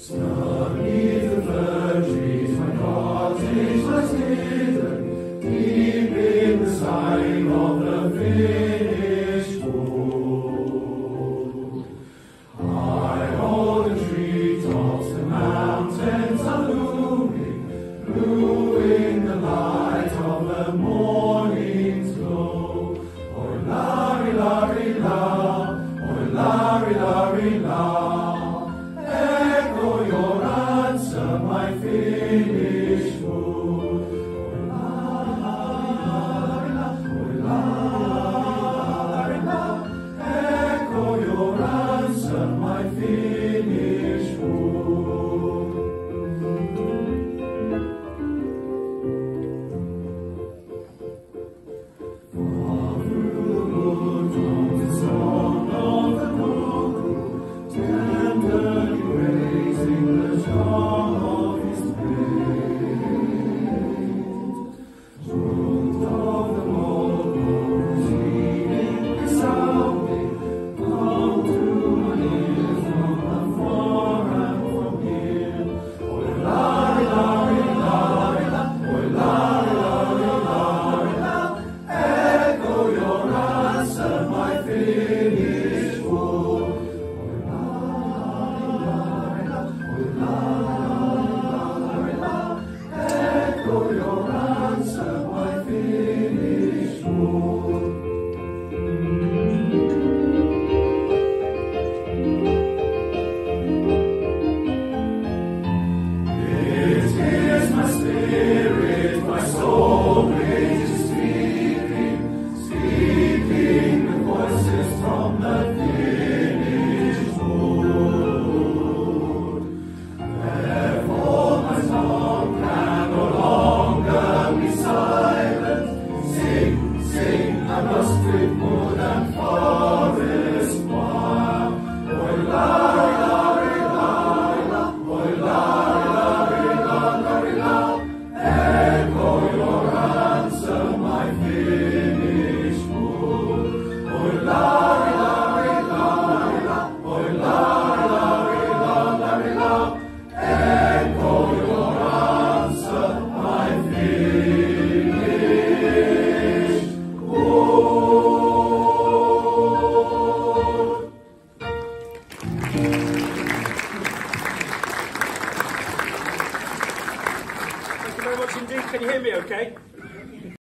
Neath the fir trees my cottage lies hidden, deep in the sign of the finished book. High o'er the treetops the mountains are looming, blue in the light of the morning's glow. Oi, lari, lari, la, oi, lari, lari, la. Echo your answer, my finished food. Oi, lari, la, oi, lari, la. Echo your answer, my finished food. Far through the wood comes the song of the cuckoo, tenderly raising the song of his praise. Truth of the Lord goes heeding resounding, come to my ears from afar and from here. Oi, lari, lari, lari, la, oi, lari, lari, lari, la. Echo your answer, my finished work. Oi, lari, lari, la, oi, lari, la. Echo your answer, my finished work.